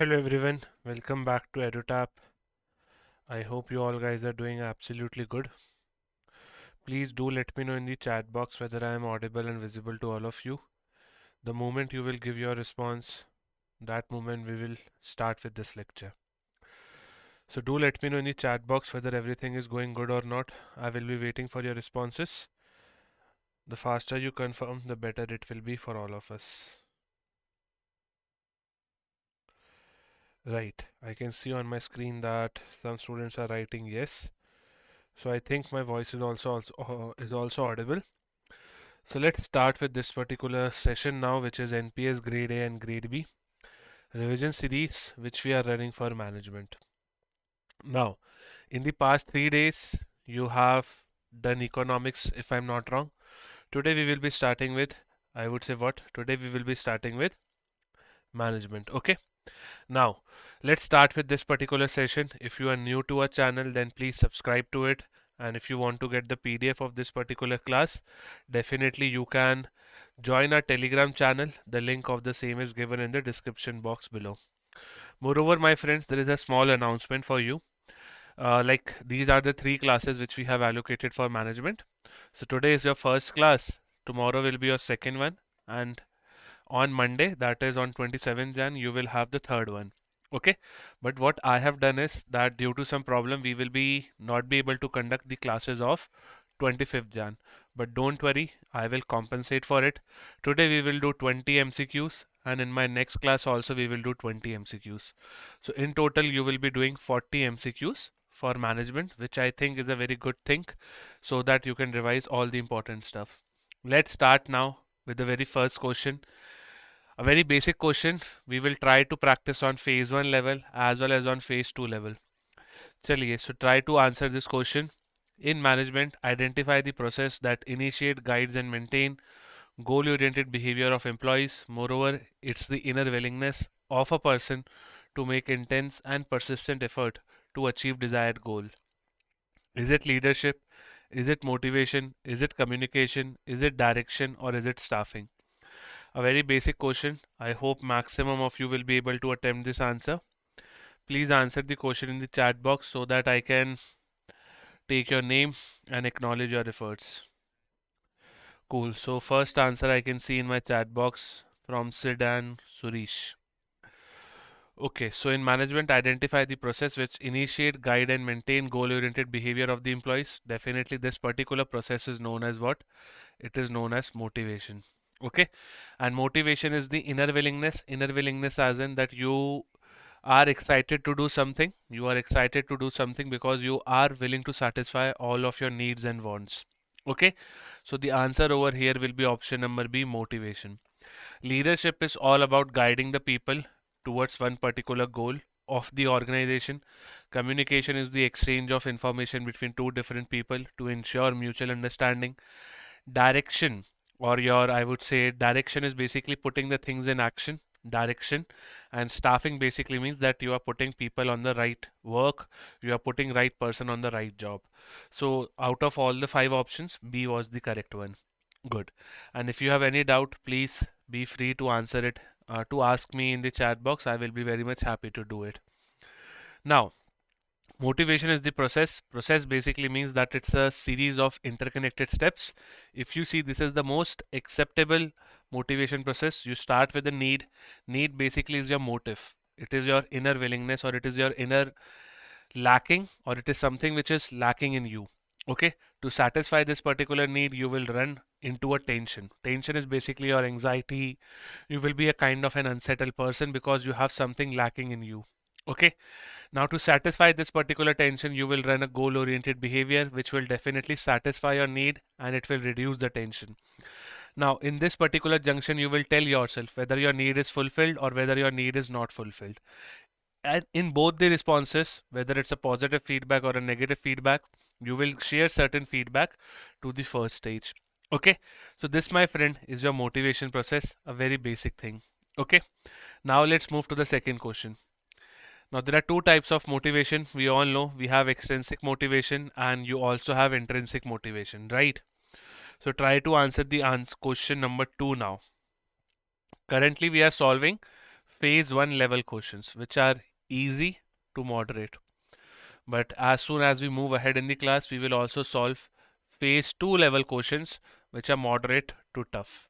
Hello everyone, welcome back to EduTap. I hope you all guys are doing absolutely good. Please do let me know in the chat box whether I am audible and visible to all of you. The moment you will give your response, that moment we will start with this lecture. So do let me know in the chat box whether everything is going good or not. I will be waiting for your responses. The faster you confirm, the better it will be for all of us. Right, I can see on my screen that some students are writing yes. So I think my voice is also audible. So let's start with this particular session now, which is NPS Grade A and Grade B revision series, which we are running for management. Now, in the past 3 days, you have done economics, if I'm not wrong. Today we will be starting with, I would say what? Today we will be starting with management. Okay. Now, let's start with this particular session. If you are new to our channel, then please subscribe to it. And if you want to get the PDF of this particular class, definitely you can join our Telegram channel. The link of the same is given in the description box below. Moreover, my friends, there is a small announcement for you. Like these are the 3 classes which we have allocated for management. So today is your first class. Tomorrow will be your second one. And on Monday, that is on 27th Jan, you will have the third one. Okay, but what I have done is that due to some problem, we will not be able to conduct the classes of 25th Jan. But don't worry, I will compensate for it. Today we will do 20 MCQs, and in my next class also we will do 20 MCQs. So in total, you will be doing 40 MCQs for management, which I think is a very good thing, so that you can revise all the important stuff. Let's start now with the very first question. A very basic question. We will try to practice on phase 1 level as well as on phase 2 level. Chaliye, so try to answer this question. In management, identify the process that initiate, guides and maintain goal-oriented behavior of employees. Moreover, it's the inner willingness of a person to make intense and persistent effort to achieve desired goal. Is it leadership? Is it motivation? Is it communication? Is it direction? Or is it staffing? A very basic question. I hope maximum of you will be able to attempt this answer. Please answer the question in the chat box so that I can take your name and acknowledge your efforts. Cool. So first answer I can see in my chat box from Sid and Surish. Okay, so in management, identify the process which initiate, guide and maintain goal-oriented behavior of the employees. Definitely this particular process is known as what? It is known as motivation. Okay, and motivation is the inner willingness as in that you are excited to do something. You are excited to do something because you are willing to satisfy all of your needs and wants. Okay, so the answer over here will be option number B, motivation. Leadership is all about guiding the people towards one particular goal of the organization. Communication is the exchange of information between two different people to ensure mutual understanding. Direction, or I would say direction is basically putting the things in action. Direction. And staffing basically means that you are putting people on the right work, you are putting right person on the right job. So out of all the 5 options, B was the correct one. Good. And if you have any doubt, please be free to answer it, to ask me in the chat box. I will be very much happy to do it. Now, motivation is the process. Process basically means that it's a series of interconnected steps. If you see, this is the most acceptable motivation process. You start with the need. Need basically is your motive. It is your inner willingness, or it is your inner lacking, or it is something which is lacking in you. Okay, to satisfy this particular need, you will run into a tension. Tension is basically your anxiety. You will be a kind of an unsettled person because you have something lacking in you. Okay, now to satisfy this particular tension, you will run a goal oriented behavior which will definitely satisfy your need and it will reduce the tension. Now in this particular junction, you will tell yourself whether your need is fulfilled or whether your need is not fulfilled. And in both the responses, whether it's a positive feedback or a negative feedback, you will share certain feedback to the first stage. Okay, so this, my friend, is your motivation process, a very basic thing. Okay, now let's move to the second question. Now there are 2 types of motivation. We all know we have extrinsic motivation and you also have intrinsic motivation, right? So try to answer the question number 2 now. Currently we are solving phase 1 level questions, which are easy to moderate. But as soon as we move ahead in the class, we will also solve phase 2 level questions, which are moderate to tough.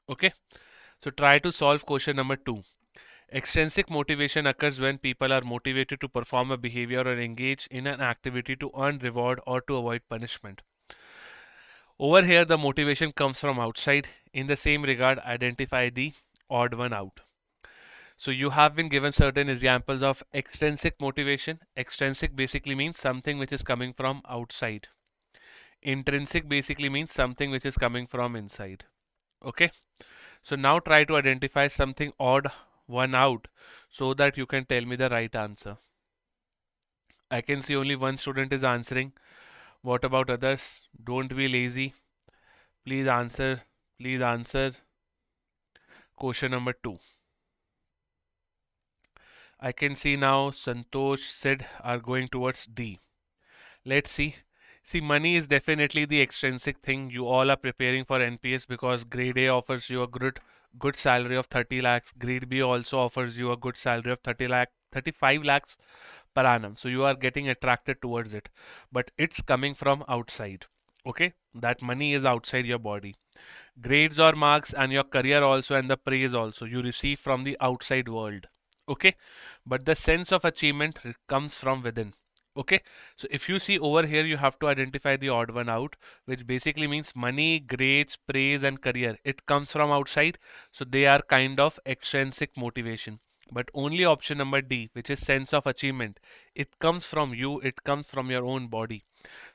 Okay, so try to solve question number 2. Extrinsic motivation occurs when people are motivated to perform a behavior or engage in an activity to earn reward or to avoid punishment. Over here, the motivation comes from outside. In the same regard, identify the odd one out. So you have been given certain examples of extrinsic motivation. Extrinsic basically means something which is coming from outside. Intrinsic basically means something which is coming from inside. Okay. So now try to identify something odd one out so that you can tell me the right answer. I can see only one student is answering. What about others? Don't be lazy. Please answer. Please answer. Question number 2. I can see now Santosh, Sid are going towards D. Let's see. See, money is definitely the extrinsic thing. You all are preparing for NPS because grade A offers you a good salary of 30 lakhs. Grade B also offers you a good salary of 35 lakhs per annum. So you are getting attracted towards it. But it's coming from outside. Okay? That money is outside your body. Grades or marks and your career also and the praise also you receive from the outside world. Okay? But the sense of achievement comes from within. Okay, so if you see over here, you have to identify the odd one out, which basically means money, grades, praise, and career. It comes from outside, so they are kind of extrinsic motivation. But only option number D, which is sense of achievement, it comes from you, it comes from your own body.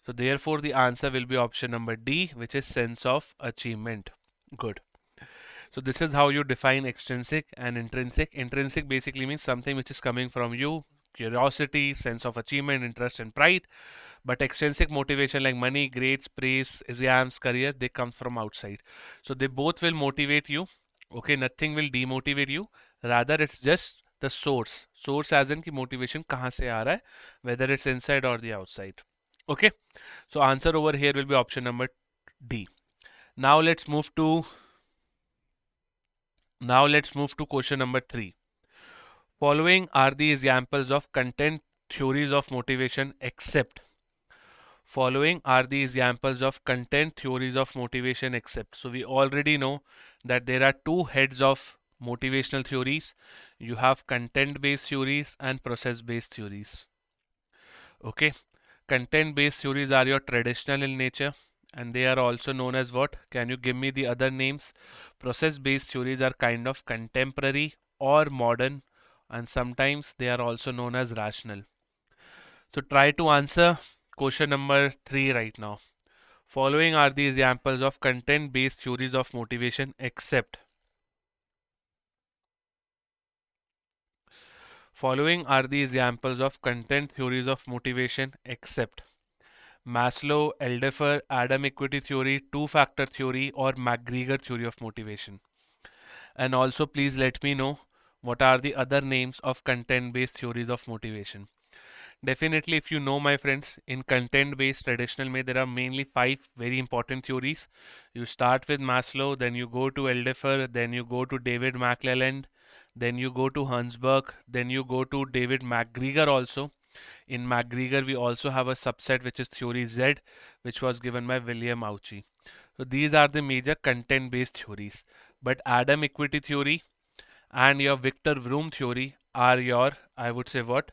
So therefore, the answer will be option number D, which is sense of achievement. Good. So this is how you define extrinsic and intrinsic. Intrinsic basically means something which is coming from you, curiosity, sense of achievement, interest and pride. But extrinsic motivation like money, grades, praise, exams, career, they come from outside. So they both will motivate you. Okay, nothing will demotivate you. Rather, it's just the source. Source as in ki motivation kahan se aa raha hai, whether it's inside or the outside. Okay, so answer over here will be option number D. Now let's move to question number 3. Following are the examples of content theories of motivation except. Following are the examples of content theories of motivation except. So we already know that there are two heads of motivational theories. You have content-based theories and process-based theories. Okay. Content-based theories are your traditional in nature and they are also known as what? Can you give me the other names? Process-based theories are kind of contemporary or modern and sometimes they are also known as rational. So try to answer question number 3 right now. Following are the examples of content-based theories of motivation except. Following are the examples of content theories of motivation except Maslow, Alderfer, Adam equity theory, two-factor theory or McGregor theory of motivation. And also please let me know what are the other names of content-based theories of motivation. Definitely, if you know, my friends, in content-based traditional may there are mainly 5 very important theories. You start with Maslow, then you go to Alderfer, then you go to David McClelland, then you go to Herzberg, then you go to David McGregor also. In McGregor, we also have a subset which is theory Z, which was given by William Ouchi. So these are the major content-based theories. But Adam equity theory and your Victor Vroom theory are your, I would say what?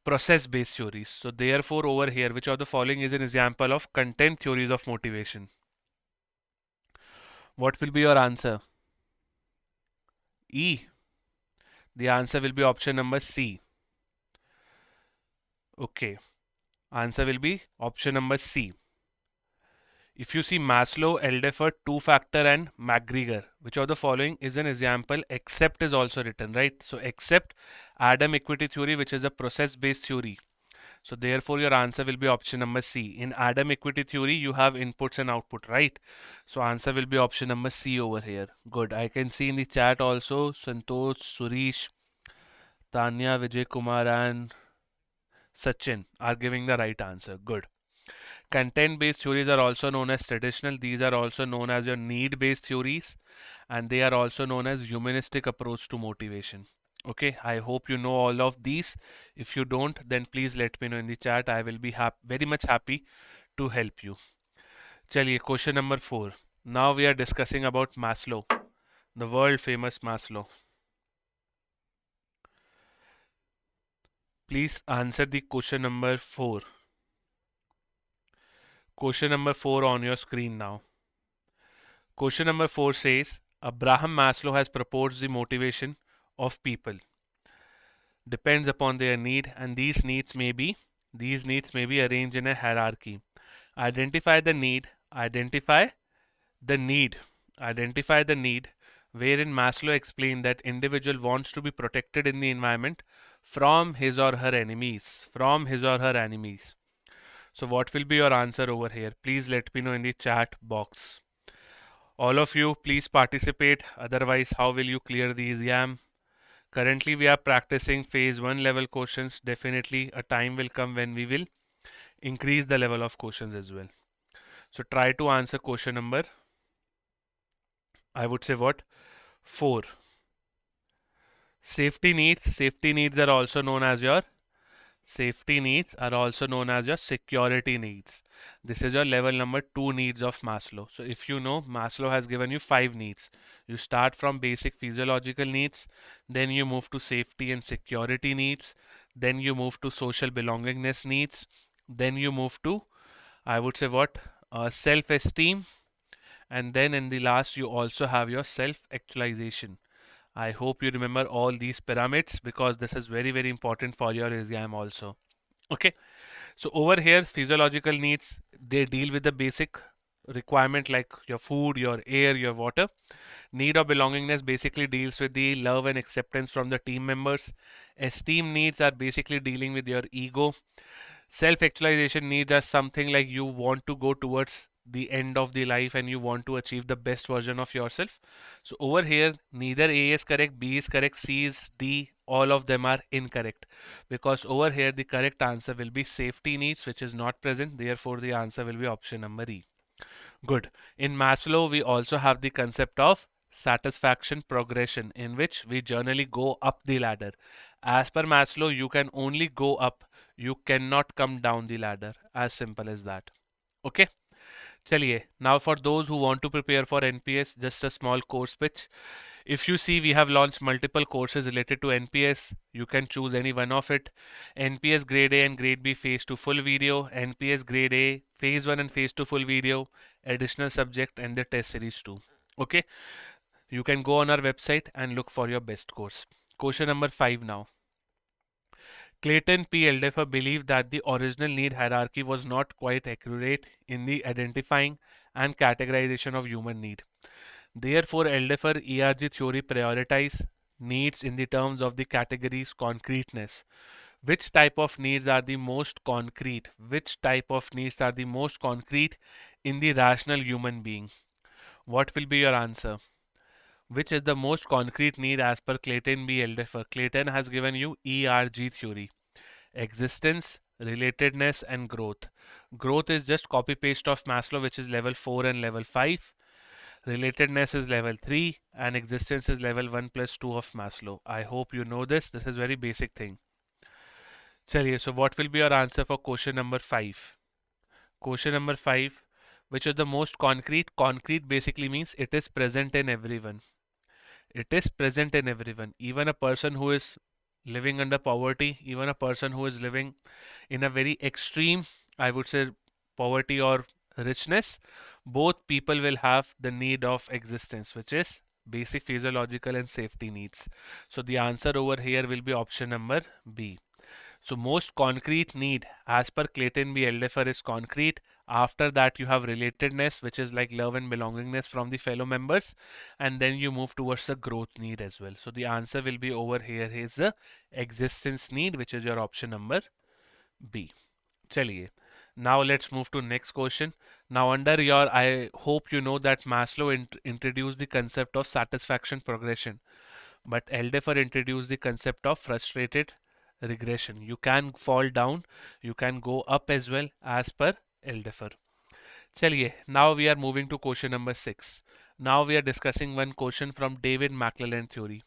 Process-based theories. So therefore over here, which of the following is an example of content theories of motivation? What will be your answer? E. The answer will be option number C. Okay. Answer will be option number C. If you see Maslow, Alderfer, two-factor and McGregor, which of the following is an example except is also written, right? So except Adam equity theory, which is a process-based theory. So therefore your answer will be option number C. In Adam equity theory, you have inputs and output, right? So answer will be option number C over here. Good. I can see in the chat also Santosh, Surish, Tanya, Vijay Kumar and Sachin are giving the right answer. Good. Content-based theories are also known as traditional. These are also known as your need-based theories, and they are also known as humanistic approach to motivation. Okay, I hope you know all of these. If you don't, then please let me know in the chat. I will be very much happy to help you. Chaliye, question number 4. Now we are discussing about Maslow, the world famous Maslow. Please answer the question number 4. Question number 4 on your screen now. Question number 4 says, Abraham Maslow has proposed the motivation of people depends upon their need, and these needs may be arranged in a hierarchy. Identify the need, identify the need, identify the need, wherein Maslow explained that individual wants to be protected in the environment from his or her enemies, So what will be your answer over here? Please let me know in the chat box. All of you, please participate. Otherwise, how will you clear the exam? Currently, we are practicing phase 1 level questions. Definitely, a time will come when we will increase the level of questions as well. So try to answer question number, I would say what? 4. Safety needs are also known as your security needs. This is your level number 2 needs of Maslow. So if you know, Maslow has given you 5 needs. You start from basic physiological needs, then you move to safety and security needs, then you move to social belongingness needs, then you move to, I would say what, self-esteem, and then in the last you also have your self-actualization. I hope you remember all these pyramids because this is very, very important for your exam also. Okay, so over here, physiological needs, they deal with the basic requirement like your food, your air, your water. Need of belongingness basically deals with the love and acceptance from the team members. Esteem needs are basically dealing with your ego. Self-actualization needs are something like you want to go towards the end of the life and you want to achieve the best version of yourself. So over here, neither A is correct, B is correct, C is D, all of them are incorrect. Because over here, the correct answer will be safety needs, which is not present. Therefore, the answer will be option number E. Good. In Maslow, we also have the concept of satisfaction progression, in which we generally go up the ladder. As per Maslow, you can only go up. You cannot come down the ladder. As simple as that. Okay. Chaliye. Now for those who want to prepare for NPS, just a small course pitch. If you see, we have launched multiple courses related to NPS. You can choose any one of it. NPS Grade A and Grade B Phase 2 full video, NPS Grade A Phase 1 and Phase 2 full video, additional subject and the test series 2. Okay, you can go on our website and look for your best course. Question number 5 now. Clayton P. Alderfer believed that the original need hierarchy was not quite accurate in the identifying and categorization of human need. Therefore, Alderfer ERG theory prioritizes needs in the terms of the categories concreteness. Which type of needs are the most concrete? Which type of needs are the most concrete in the rational human being? What will be your answer? Which is the most concrete need as per Clayton B. Alderfer? Clayton has given you ERG theory. Existence, relatedness and growth. Growth is just copy paste of Maslow, which is level 4 and level 5. Relatedness is level 3 and existence is level 1 plus 2 of Maslow. I hope you know this. This is very basic thing. Chaliye, so what will be your answer for question number 5? Question number 5, which is the most concrete? Concrete basically means it is present in everyone. It is present in everyone. Even a person who is living under poverty, even a person who is living in a very extreme, I would say, poverty or richness, both people will have the need of existence, which is basic physiological and safety needs. So the answer over here will be option number B. So most concrete need as per Clayton B. Alderfer is concrete. After that you have relatedness, which is like love and belongingness from the fellow members, and then you move towards the growth need as well. So the answer will be over here is the existence need, which is your option number B. Chaliye. Now let's move to next question. Now under your, I hope you know that Maslow introduced the concept of satisfaction progression, but Alderfer introduced the concept of frustrated regression. You can fall down, you can go up as well as per Alderfer. Chaliye, now we are moving to question number 6. Now we are discussing one question from David McClelland theory.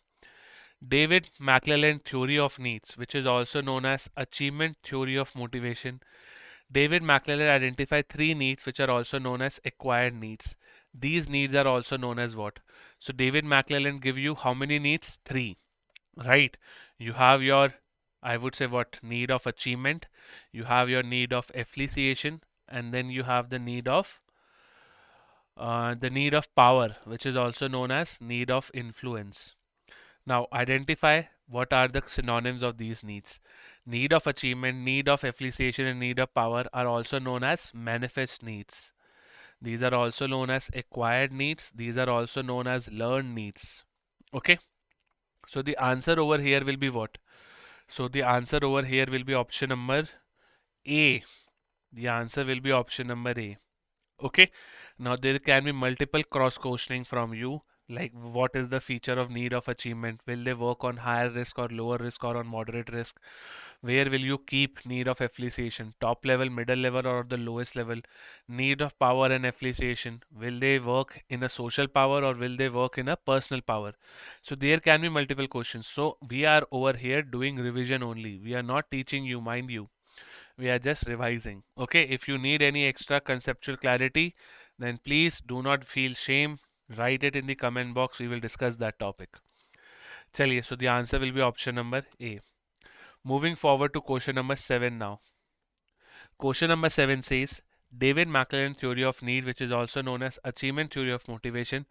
David McClelland theory of needs, which is also known as achievement theory of motivation. David McClelland identified three needs which are also known as acquired needs. These needs are also known as what? So David McClelland give you how many needs? Three, right? You have your, I would say what, need of achievement, you have your need of appreciation, and then you have the need of power, which is also known as need of influence. Now identify what are the synonyms of these needs. Need of achievement, need of appreciation, and need of power are also known as manifest needs. These are also known as acquired needs. These are also known as learned needs. Okay. So the answer over here will be what? So the answer over here will be option number A. The answer will be option number A. Okay. Now there can be multiple cross questioning from you, like what is the feature of need of achievement? Will they work on higher risk or lower risk or on moderate risk? Where will you keep need of appreciation? Top level, middle level, or the lowest level? Need of power and appreciation. Will they work in a social power or will they work in a personal power? So there can be multiple questions. So we are over here doing revision only. We are not teaching you, mind you. We are just revising. Okay, if you need any extra conceptual clarity, then please do not feel shame. Write it in the comment box. We will discuss that topic. Chaliye, so the answer will be option number A. Moving forward to question number 7 now. Question number 7 says, David McClelland theory of need, which is also known as achievement theory of motivation.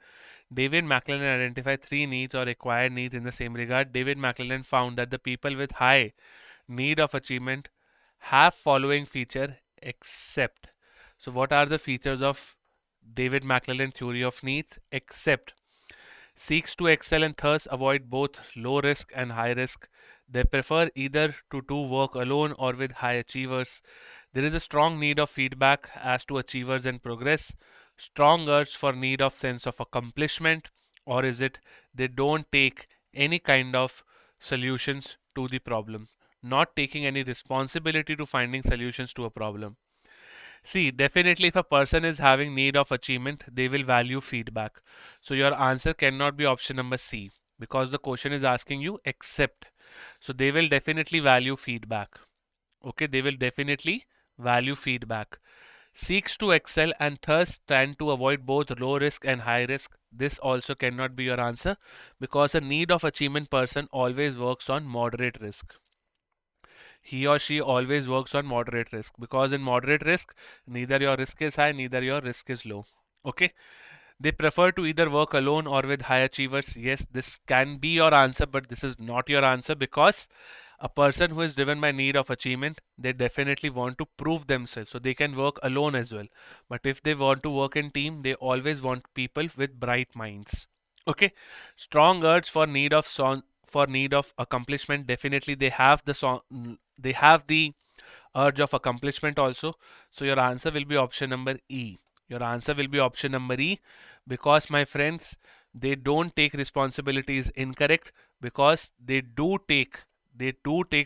David McClelland identified three needs or acquired needs in the same regard. David McClelland found that the people with high need of achievement have following feature except. So what are the features of David McClelland theory of needs? Except seeks to excel and thus avoid both low risk and high risk. They prefer either to do work alone or with high achievers. There is a strong need of feedback as to achievers and progress. Strong urge for need of sense of accomplishment, or is it they don't take any kind of solutions to the problem, not taking any responsibility to finding solutions to a problem. See, definitely if a person is having need of achievement, they will value feedback. So your answer cannot be option number C because the question is asking you accept. So they will definitely value feedback. Okay, they will definitely value feedback. Seeks to excel and thus tend to avoid both low risk and high risk. This also cannot be your answer because a need of achievement person always works on moderate risk. He or she always works on moderate risk because in moderate risk, neither your risk is high, neither your risk is low. Okay. They prefer to either work alone or with high achievers. Yes, this can be your answer, but this is not your answer because a person who is driven by need of achievement, they definitely want to prove themselves. So they can work alone as well. But if they want to work in team, they always want people with bright minds. Okay. Strong urge for need of accomplishment. Definitely they have the urge of accomplishment also. So your answer will be option number E. Your answer will be option number E because my friends, they don't take responsibility is incorrect because they do take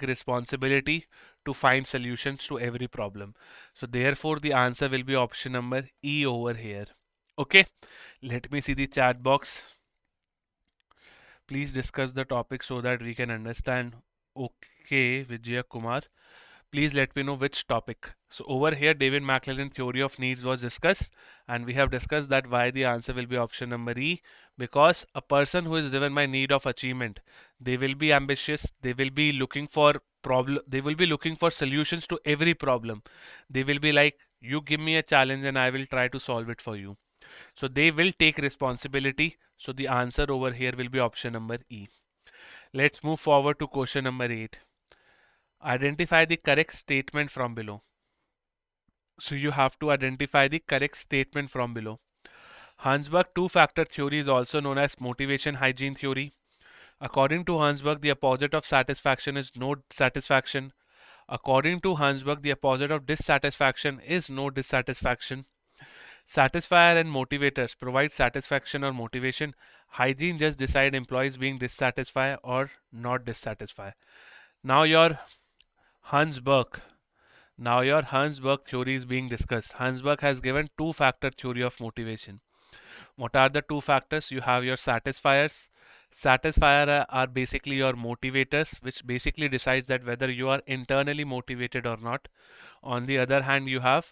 responsibility to find solutions to every problem. So therefore the answer will be option number E over here. Okay, let me see the chat box. Please discuss the topic so that we can understand. Okay, Vijaya Kumar. Please let me know which topic. So over here, David McClelland theory of needs was discussed, and we have discussed that why the answer will be option number E, because a person who is driven by need of achievement, they will be ambitious, they will be looking for solutions to every problem. They will be like, you give me a challenge and I will try to solve it for you. So they will take responsibility. So the answer over here will be option number E. Let's move forward to question number 8. Identify the correct statement from below. So you have to identify the correct statement from below. Herzberg two-factor theory is also known as motivation hygiene theory. According to Herzberg, the opposite of satisfaction is no satisfaction. According to Herzberg, the opposite of dissatisfaction is no dissatisfaction. Satisfier and motivators provide satisfaction or motivation. Hygiene just decide employees being dissatisfied or not dissatisfied. Now your Herzberg, Now your Herzberg theory is being discussed. Herzberg has given two-factor theory of motivation. What are the two factors? You have your satisfiers. Satisfier are basically your motivators, which basically decides that whether you are internally motivated or not. On the other hand, you have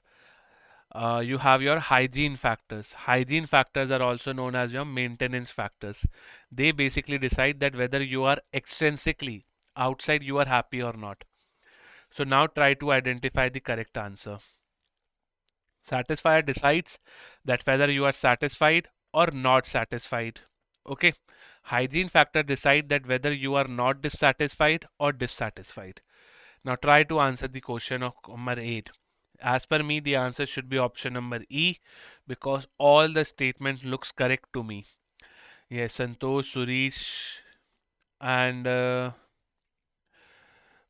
your hygiene factors. Hygiene factors are also known as your maintenance factors. They basically decide that whether you are extrinsically outside you are happy or not. So now try to identify the correct answer. Satisfier decides that whether you are satisfied or not satisfied. Okay. Hygiene factor decide that whether you are not dissatisfied or dissatisfied. Now try to answer the question of number 8. As per me, the answer should be option number E because all the statement looks correct to me. Yes, Santosh, Suresh, and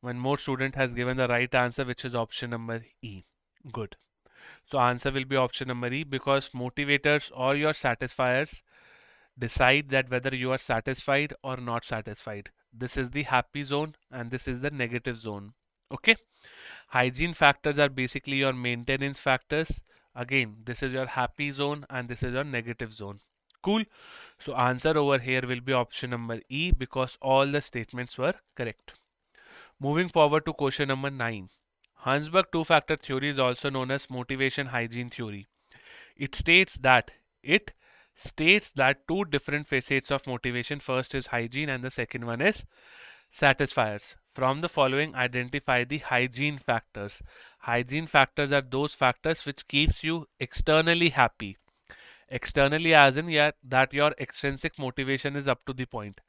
one more student has given the right answer, which is option number E. Good. So answer will be option number E because motivators or your satisfiers decide that whether you are satisfied or not satisfied. This is the happy zone and this is the negative zone. Okay. Hygiene factors are basically your maintenance factors. Again, this is your happy zone and this is your negative zone. Cool. So answer over here will be option number E because all the statements were correct. Moving forward to question number 9. Herzberg two-factor theory is also known as motivation hygiene theory. It states that two different facets of motivation. First is hygiene and the second one is satisfiers. From the following, identify the hygiene factors. Hygiene factors are those factors which keeps you externally happy. Externally as in that your extrinsic motivation is up to the point.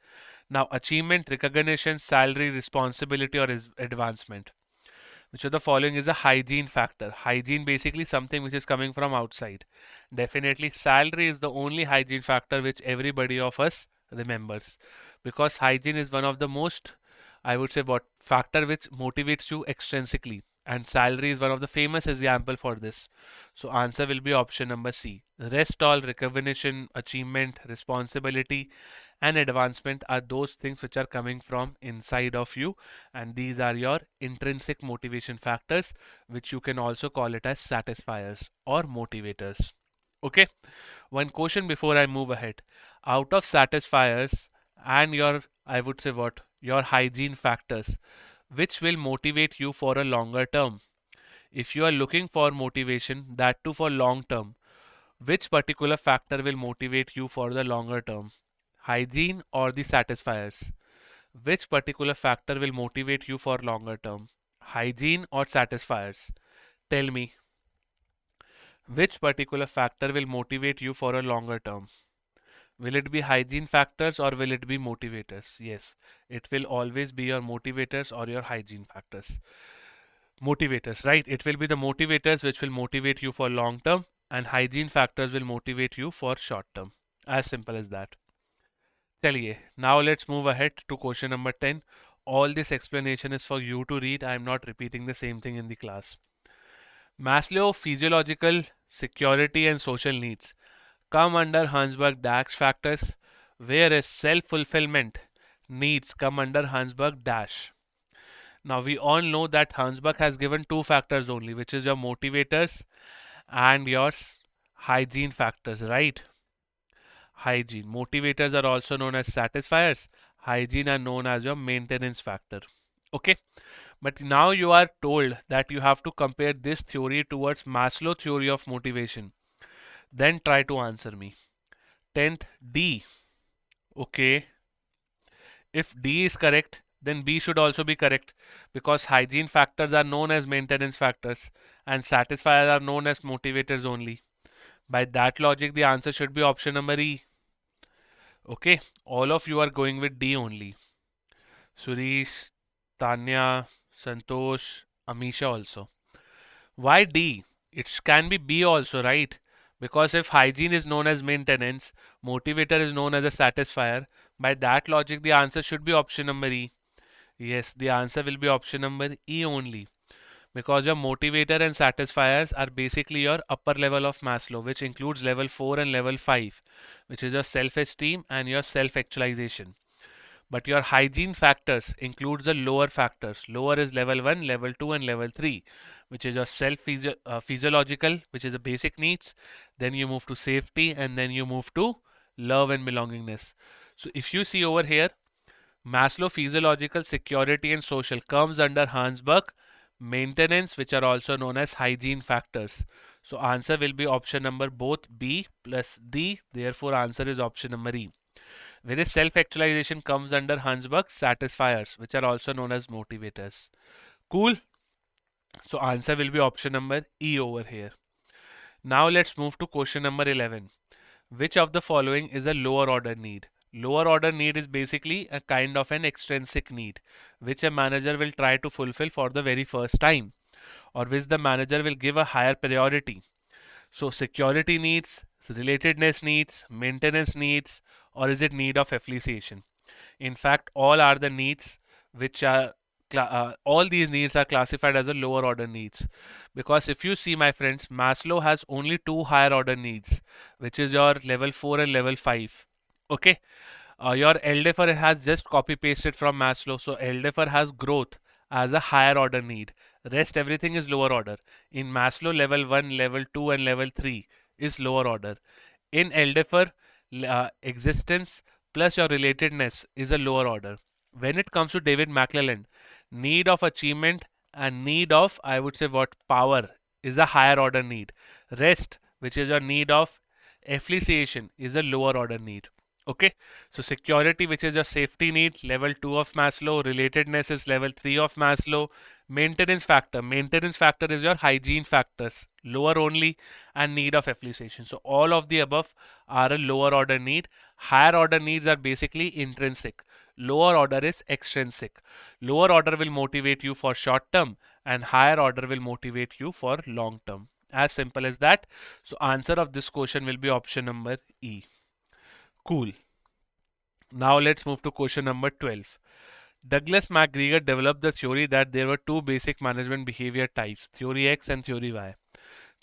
Now achievement, recognition, salary, responsibility or advancement. Which of the following is a hygiene factor? Hygiene basically something which is coming from outside. Definitely salary is the only hygiene factor which everybody of us remembers. Because hygiene is one of the most, I would say, what factor which motivates you extrinsically. And salary is one of the famous example for this. So answer will be option number C. Rest all, recognition, achievement, responsibility and advancement are those things which are coming from inside of you, and these are your intrinsic motivation factors, which you can also call it as satisfiers or motivators. Okay, one question before I move ahead. Out of satisfiers and your, I would say what, your hygiene factors, which will motivate you for a longer term? If you are looking for motivation, that too for long term, which particular factor will motivate you for the longer term? Hygiene or the satisfiers? Which particular factor will motivate you for longer term? Hygiene or satisfiers? Tell me. Which particular factor will motivate you for a longer term? Will it be hygiene factors or will it be motivators? Yes, it will always be your motivators or your hygiene factors. Motivators, right? It will be the motivators which will motivate you for long term, and hygiene factors will motivate you for short term. As simple as that. Chaliye, now let's move ahead to question number 10. All this explanation is for you to read. I am not repeating the same thing in the class. Maslow physiological, security and social needs come under Herzberg dash factors, whereas self-fulfillment needs come under Herzberg dash. Now we all know that Herzberg has given two factors only, which is your motivators and your hygiene factors, right? Hygiene. Motivators are also known as satisfiers. Hygiene are known as your maintenance factor. Okay. But now you are told that you have to compare this theory towards Maslow theory of motivation. Then try to answer me. 10th D. Okay. If D is correct, then B should also be correct because hygiene factors are known as maintenance factors and satisfiers are known as motivators only. By that logic, the answer should be option number E. Okay, all of you are going with D only. Suresh, Tanya, Santosh, Amisha also. Why D? It can be B also, right? Because if hygiene is known as maintenance, motivator is known as a satisfier, by that logic the answer should be option number E. Yes, the answer will be option number E only. Because your motivator and satisfiers are basically your upper level of Maslow, which includes level 4 and level 5, which is your self-esteem and your self-actualization. But your hygiene factors includes the lower factors. Lower is level 1, level 2 and level 3, which is your physiological, which is the basic needs. Then you move to safety, and then you move to love and belongingness. So if you see over here, Maslow physiological, security and social comes under Herzberg. Maintenance, which are also known as hygiene factors. So answer will be option number both B plus D. Therefore answer is option number E. Whereas self-actualization comes under Herzberg satisfiers, which are also known as motivators. Cool. So answer will be option number E over here. Now let's move to question number 11. Which of the following is a lower order need? Lower order need is basically a kind of an extrinsic need, which a manager will try to fulfill for the very first time, or which the manager will give a higher priority. So security needs, relatedness needs, maintenance needs, or is it need of appreciation? In fact, all are the needs which are all these needs are classified as a lower order needs, because if you see, my friends, Maslow has only two higher order needs, which is your level 4 and level 5. Okay, your Alderfer has just copy pasted from Maslow, so Alderfer has growth as a higher order need. Rest everything is lower order. In Maslow, level 1, level 2 and level 3 is lower order. In Alderfer, existence plus your relatedness is a lower order. When it comes to David McClelland, need of achievement and need of, I would say, what, power is a higher order need. Rest, which is your need of appreciation, is a lower order need. Okay, so security, which is your safety need, level 2 of Maslow. Relatedness is level 3 of Maslow. Maintenance factor is your hygiene factors, lower only, and need of appreciation. So all of the above are a lower order need. Higher order needs are basically intrinsic. Lower order is extrinsic. Lower order will motivate you for short term, and higher order will motivate you for long term. As simple as that. So answer of this question will be option number E. Cool. Now let's move to question number 12. Douglas McGregor developed the theory that there were two basic management behavior types, theory X and theory Y.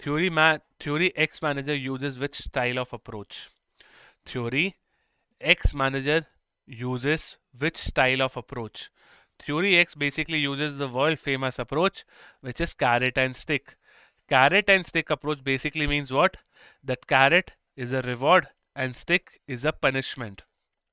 Theory X manager uses which style of approach? Theory X manager uses which style of approach? Theory X basically uses the world famous approach, which is carrot and stick. Carrot and stick approach basically means what? That carrot is a reward and stick is a punishment.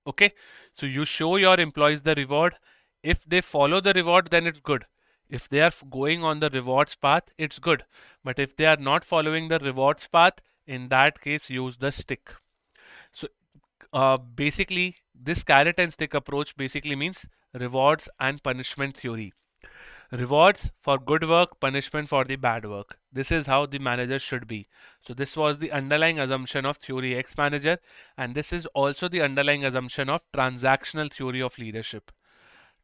Okay, so you show your employees the reward. If they follow the reward, then it's good. If they are going on the rewards path, it's good. But if they are not following the rewards path, in that case, use the stick. So basically, this carrot and stick approach basically means rewards and punishment theory. Rewards for good work, punishment for the bad work. This is how the manager should be. So this was the underlying assumption of theory X manager, and this is also the underlying assumption of transactional theory of leadership.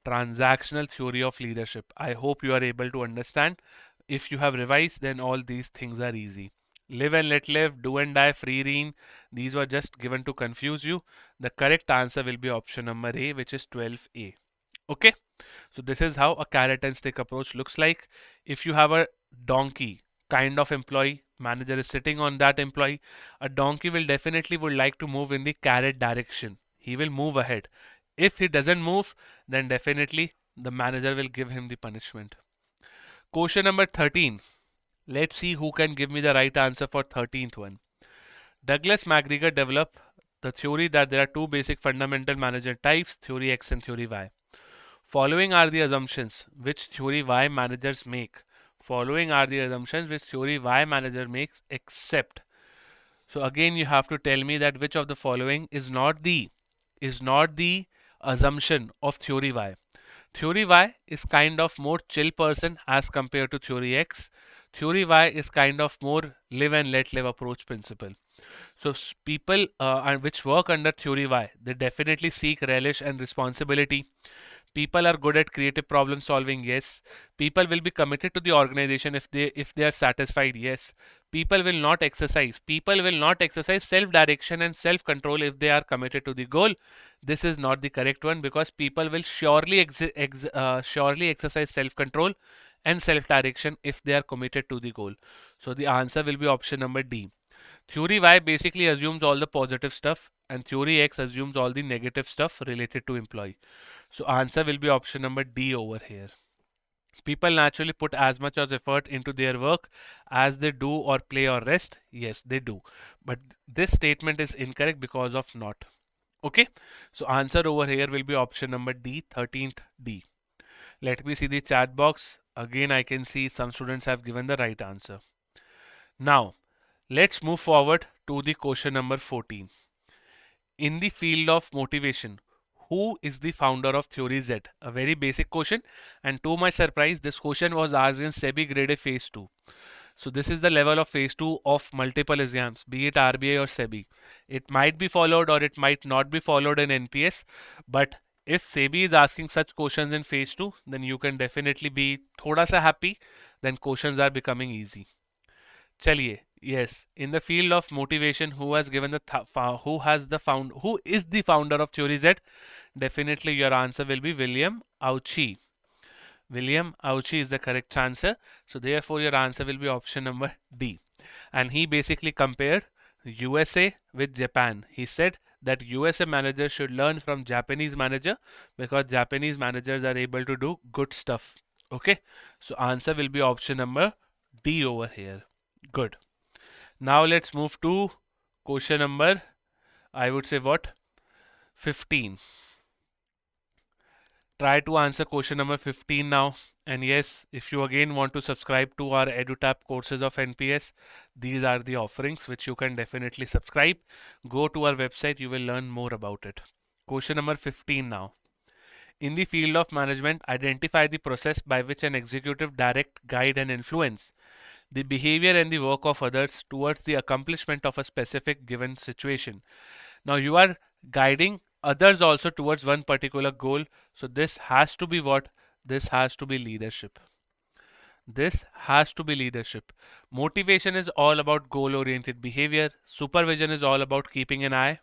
Transactional theory of leadership. I hope you are able to understand. If you have revised, then all these things are easy. Live and let live, do and die, free reign. These were just given to confuse you. The correct answer will be option number A, which is 12A. Okay, so this is how a carrot and stick approach looks like. If you have a donkey kind of employee, manager is sitting on that employee, a donkey will definitely would like to move in the carrot direction. He will move ahead. If he doesn't move, then definitely the manager will give him the punishment. Question number 13. Let's see who can give me the right answer for 13th one. Douglas McGregor developed the theory that there are two basic fundamental manager types, theory X and theory Y. Following are the assumptions which theory Y managers make. Following are the assumptions which theory Y manager makes, except. So again, you have to tell me that which of the following is not the assumption of theory Y. Theory Y is kind of more chill person as compared to theory X. Theory Y is kind of more live and let live approach principle. So people which work under theory Y, they definitely seek relish and responsibility. People are good at creative problem solving, yes. People will be committed to the organization if they are satisfied, yes. People will not exercise self-direction and self-control if they are committed to the goal. This is not the correct one, because people will surely exercise self-control and self-direction if they are committed to the goal. So the answer will be option number D. Theory Y basically assumes all the positive stuff, and theory X assumes all the negative stuff related to employee. So answer will be option number D over here. People naturally put as much as effort into their work as they do or play or rest. Yes, they do. But this statement is incorrect because of not. Okay, so answer over here will be option number D, 13th D. Let me see the chat box. Again, I can see some students have given the right answer. Now, let's move forward to the question number 14. In the field of motivation, who is the founder of theory Z? A very basic question, and to my surprise, this question was asked in SEBI Grade A Phase 2. So this is the level of phase 2 of multiple exams, be it RBI or SEBI. It might be followed or it might not be followed in NPS, but if SEBI is asking such questions in phase 2, then you can definitely be thoda sa happy, then questions are becoming easy. Chaliye, yes, in the field of motivation, who has given who is the founder of theory Z? Definitely your answer will be William Ouchi. William Ouchi is the correct answer. So therefore your answer will be option number D. And he basically compared USA with Japan. He said that USA manager should learn from Japanese manager because Japanese managers are able to do good stuff. Okay, so answer will be option number D over here. Good. Now let's move to question number, I would say what? 15. Try to answer question number 15 now. And yes, if you again want to subscribe to our EduTap courses of NPS, these are the offerings which you can definitely subscribe. Go to our website, you will learn more about it. Question number 15 now. In the field of management, identify the process by which an executive direct, guide and influence the behavior and the work of others towards the accomplishment of a specific given situation. Now you are guiding others also towards one particular goal. So this has to be what? This has to be leadership. This has to be leadership. Motivation is all about goal-oriented behavior. Supervision is all about keeping an eye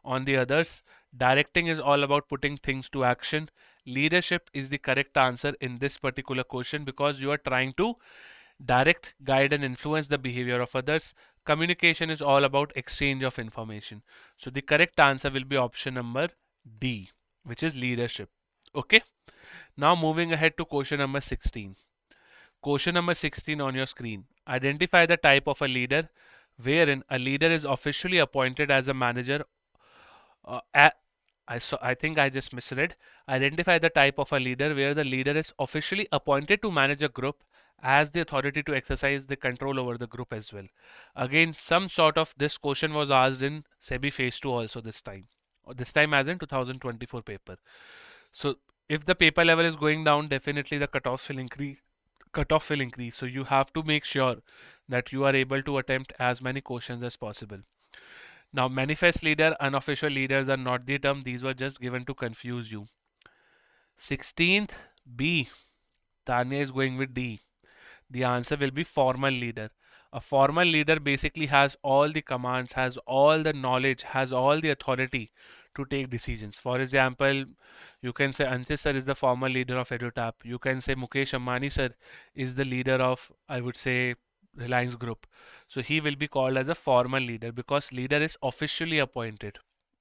on the others. Directing is all about putting things to action. Leadership is the correct answer in this particular question because you are trying to direct, guide and influence the behavior of others. Communication is all about exchange of information. So the correct answer will be option number D, which is leadership. Okay. Now moving ahead to question number 16. Question number 16 on your screen. Identify the type of a leader wherein a leader is officially appointed as a manager. I think I just misread. Identify the type of a leader where the leader is officially appointed to manage a group as the authority to exercise the control over the group as well. Again, some sort of this question was asked in SEBI phase 2 also this time. Or this time as in 2024 paper. So if the paper level is going down, definitely the cutoff will increase. So you have to make sure that you are able to attempt as many questions as possible. Now, manifest leader, unofficial leaders are not the term. These were just given to confuse you. 16th B. Tanya is going with D. The answer will be formal leader. A formal leader basically has all the commands, has all the knowledge, has all the authority to take decisions. For example, you can say Anshit sir is the former leader of EduTap. You can say Mukesh Ambani sir is the leader of, I would say, Reliance Group. So he will be called as a formal leader because leader is officially appointed.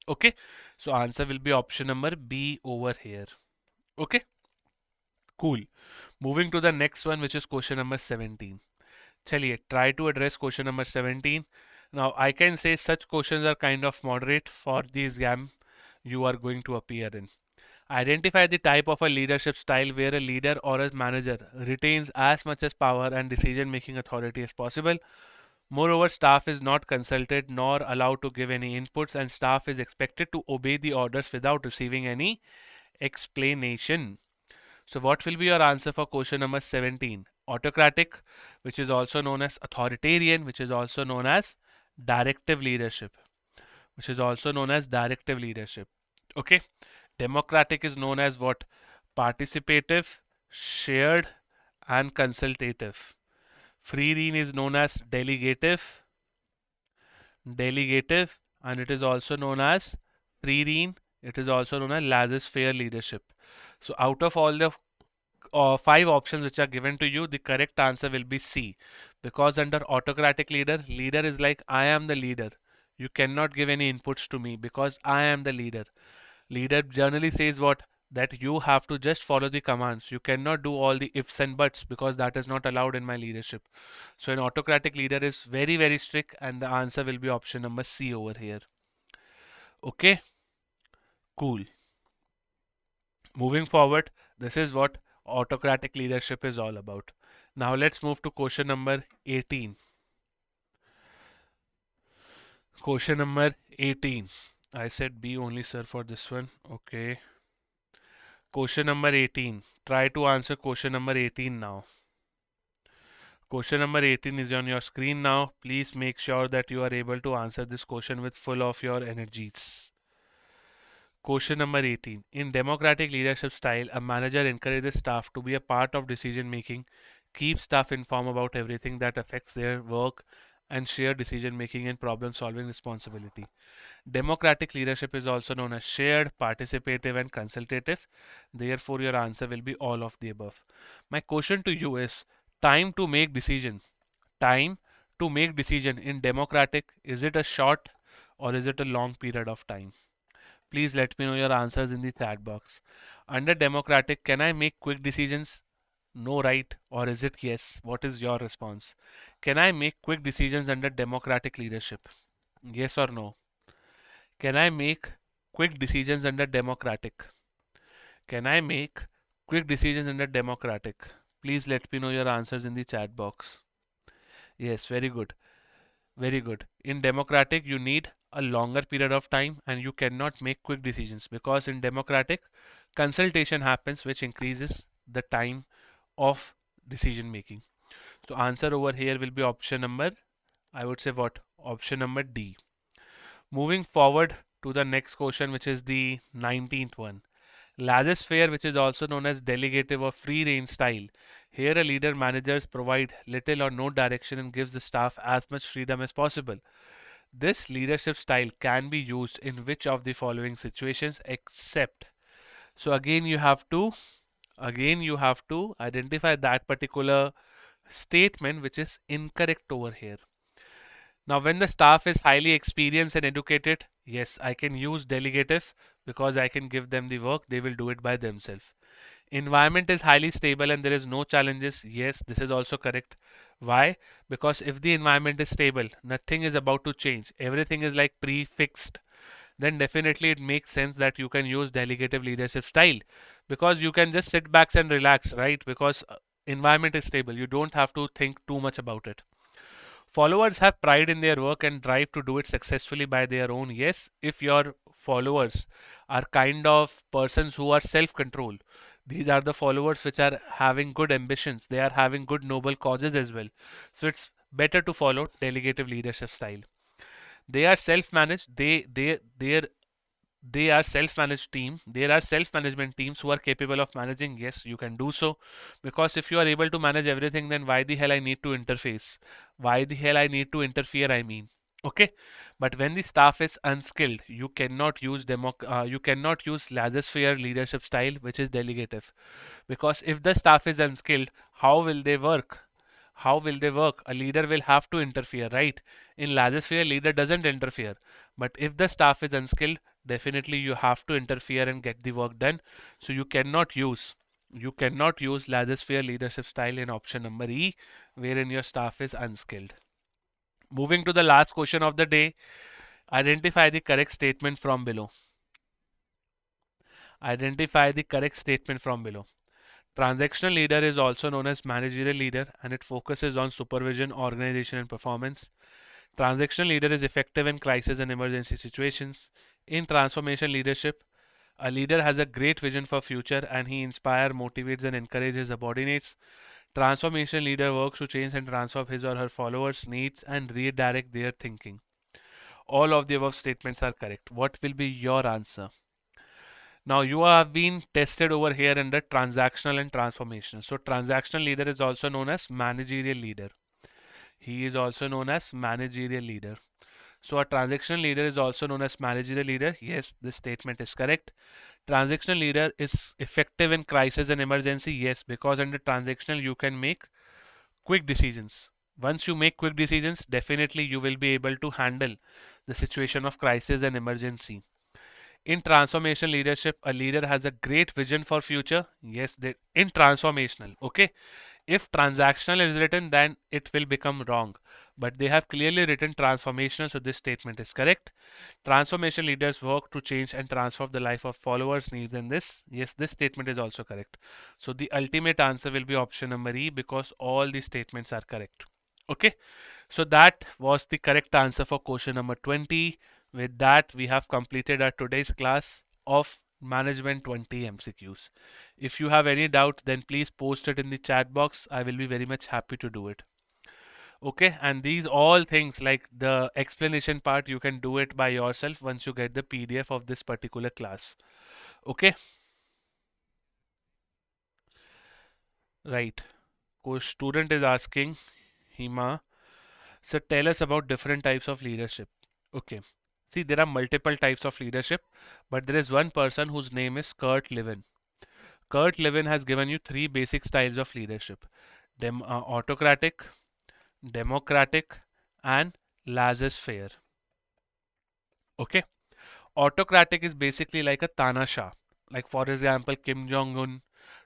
Okay. So answer will be option number B over here. Okay. Cool. Moving to the next one, which is question number 17. Chaliye, try to address question number 17. Now I can say such questions are kind of moderate for the exam you are going to appear in. Identify the type of a leadership style where a leader or a manager retains as much as power and decision-making authority as possible. Moreover, staff is not consulted nor allowed to give any inputs, and staff is expected to obey the orders without receiving any explanation. So what will be your answer for question number 17? Autocratic, which is also known as authoritarian, which is also known as directive leadership. Okay. Democratic is known as what? Participative, shared, and consultative. Free rein is known as delegative, and it is also known as free rein. It is also known as laissez-faire leadership. So out of all the 5 options which are given to you, the correct answer will be C. Because under autocratic leader is like, I am the leader. You cannot give any inputs to me because I am the leader. Leader generally says what? that you have to just follow the commands. You cannot do all the ifs and buts because that is not allowed in my leadership. So an autocratic leader is very, very strict, and the answer will be option number C over here. Okay, cool. Moving forward, this is what autocratic leadership is all about. Now let's move to question number 18. Question number 18. I said B only, sir, for this one. Okay. Question number 18. Try to answer question number 18 now. Question number 18 is on your screen now. Please make sure that you are able to answer this question with full of your energies. Question number 18. In democratic leadership style, a manager encourages staff to be a part of decision making, keep staff informed about everything that affects their work, and share decision making and problem solving responsibility. Democratic leadership is also known as shared, participative, and consultative. Therefore, your answer will be all of the above. My question to you is time to make decision. Time to make decision in democratic, is it a short or is it a long period of time? Please let me know your answers in the chat box. Under democratic, can I make quick decisions? No, right? Or is it yes? What is your response? Can I make quick decisions under democratic leadership? Yes or no? Can I make quick decisions under democratic? Can I make quick decisions under democratic? Please let me know your answers in the chat box. Yes, very good. Very good. In democratic, you need a longer period of time and you cannot make quick decisions because in democratic, consultation happens which increases the time of decision making. So answer over here will be option number, I would say what? Option number D. Moving forward to the next question, which is the 19th one. Laissez-faire, which is also known as delegative or free range style. Here a leader managers provide little or no direction and gives the staff as much freedom as possible. This leadership style can be used in which of the following situations except. So again you have to identify that particular statement which is incorrect over here. Now when the staff is highly experienced and educated, yes, I can use delegative because I can give them the work, they will do it by themselves. Environment is highly stable and there is no challenges, yes, this is also correct. Why? Because if the environment is stable, nothing is about to change, everything is like prefixed, then definitely it makes sense that you can use delegative leadership style because you can just sit back and relax, right? Because environment is stable, you don't have to think too much about it. Followers have pride in their work and drive to do it successfully by their own. Yes, if your followers are kind of persons who are self-control, these are the followers which are having good ambitions, they are having good noble causes as well. So it's better to follow delegative leadership style. They are self-managed, they are self-managed team. There are self-management teams who are capable of managing. Yes, you can do so because if you are able to manage everything, then why the hell I need to interface? Why the hell I need to interfere? I mean, okay. But when the staff is unskilled, you cannot use laissez-faire leadership style, which is delegative, because if the staff is unskilled, how will they work? How will they work? A leader will have to interfere, right? In laissez-faire, leader doesn't interfere. But if the staff is unskilled, definitely you have to interfere and get the work done. So you cannot use laissez-faire leadership style in option number E, wherein your staff is unskilled. Moving to the last question of the day, identify the correct statement from below. Identify the correct statement from below. Transactional leader is also known as managerial leader and it focuses on supervision, organization and performance. Transactional leader is effective in crisis and emergency situations. In transformation leadership, a leader has a great vision for future and he inspires, motivates and encourages his subordinates. Transformation leader works to change and transform his or her followers' needs and redirect their thinking. All of the above statements are correct. What will be your answer? Now you have been tested over here under transactional and transformational. So transactional leader is also known as managerial leader. He is also known as managerial leader. So a transactional leader is also known as managerial leader. Yes, this statement is correct. Transactional leader is effective in crisis and emergency. Yes, because under transactional you can make quick decisions. Once you make quick decisions, definitely you will be able to handle the situation of crisis and emergency. In transformational leadership, a leader has a great vision for future. Yes, they in transformational. Okay. If transactional is written, then it will become wrong. But they have clearly written transformational, so this statement is correct. Transformation leaders work to change and transform the life of followers needs in this. Yes, this statement is also correct. So the ultimate answer will be option number E because all these statements are correct. Okay. So that was the correct answer for question number 20. With that, we have completed our today's class of Management 20 MCQs. If you have any doubt, then please post it in the chat box. I will be very much happy to do it. Okay, and these all things like the explanation part, you can do it by yourself once you get the PDF of this particular class. Okay, right. Student is asking, Hima, so tell us about different types of leadership. Okay. See, there are multiple types of leadership, but there is one person whose name is Kurt Lewin. Kurt Lewin has given you three basic styles of leadership: autocratic, democratic, and laissez-faire. Okay. Autocratic is basically like a Tana Shah. Like for example, Kim Jong-un,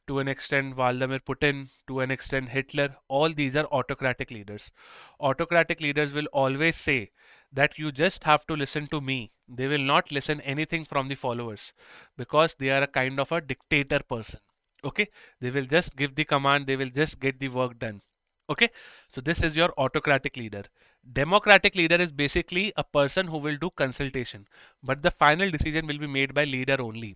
to an extent Vladimir Putin, to an extent Hitler. All these are autocratic leaders. Autocratic leaders will always say that you just have to listen to me. They will not listen anything from the followers because they are a kind of a dictator person. Okay, they will just give the command, they will just get the work done. Okay, so this is your autocratic leader. Democratic leader is basically a person who will do consultation, but the final decision will be made by leader only.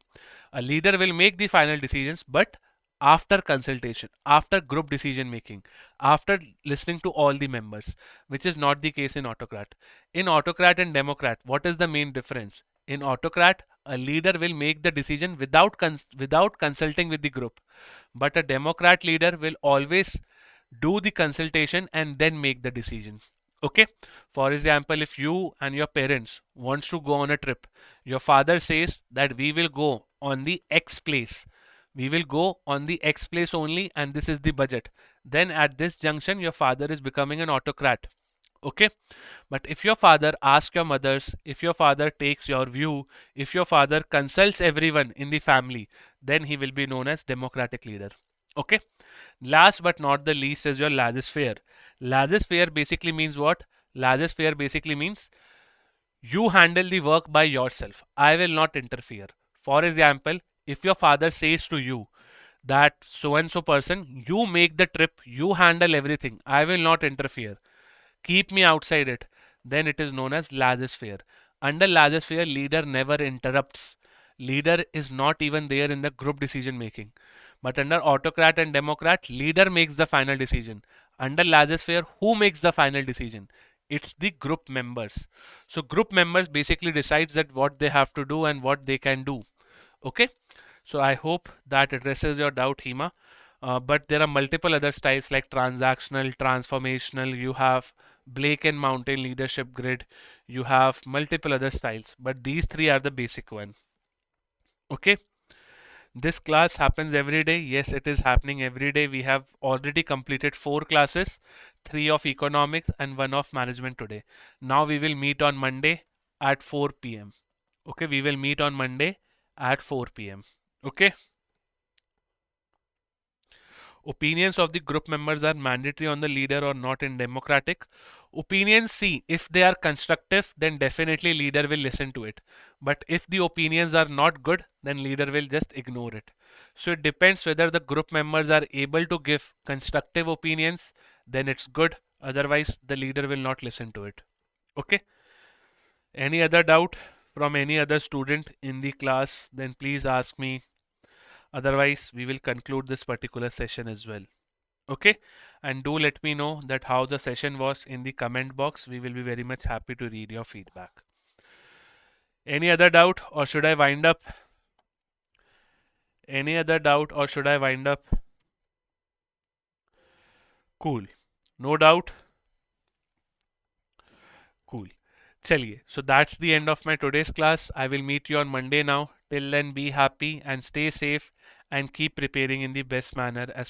A leader will make the final decisions, but after consultation, after group decision making, after listening to all the members, which is not the case in autocrat. In autocrat and democrat, what is the main difference? In autocrat, a leader will make the decision without consulting with the group, but a democrat leader will always do the consultation and then make the decision. Okay, for example, if you and your parents wants to go on a trip, your father says that we will go on the X place, we will go on the X place only and this is the budget, then at this junction your father is becoming an autocrat. Okay, but if your father asks your mothers, if your father takes your view, if your father consults everyone in the family, then he will be known as democratic leader. Okay, last but not the least is your laissez-faire. Laissez-faire basically means what? Laissez-faire basically means you handle the work by yourself. I will not interfere. For example, if your father says to you that so and so person, you make the trip, you handle everything, I will not interfere, keep me outside it, then it is known as laissez-faire. Under laissez-faire, leader never interrupts. Leader is not even there in the group decision making. But under autocrat and democrat, leader makes the final decision. Under laissez-faire, who makes the final decision? It's the group members. So group members basically decides that what they have to do and what they can do. Okay. So I hope that addresses your doubt, Hima. But there are multiple other styles like transactional, transformational. You have Blake and Mountain leadership grid. You have multiple other styles, but these three are the basic one. Okay. This class happens every day. Yes, it is happening every day. We have already completed 4 classes, 3 of economics and 1 of management today. Now we will meet on Monday at 4 p.m. Okay, we will meet on Monday at 4 p.m. Okay. Opinions of the group members are mandatory on the leader or not in democratic. Opinions, see, if they are constructive, then definitely leader will listen to it. But if the opinions are not good, then leader will just ignore it. So it depends whether the group members are able to give constructive opinions, then it's good. Otherwise, the leader will not listen to it. Okay. Any other doubt from any other student in the class, then please ask me. Otherwise, we will conclude this particular session as well. Okay, and do let me know that how the session was in the comment box. We will be very much happy to read your feedback. Any other doubt or should I wind up? Any other doubt or should I wind up? Cool. No doubt? Cool. Chaliye. So that's the end of my today's class. I will meet you on Monday now. Till then, be happy and stay safe and keep preparing in the best manner as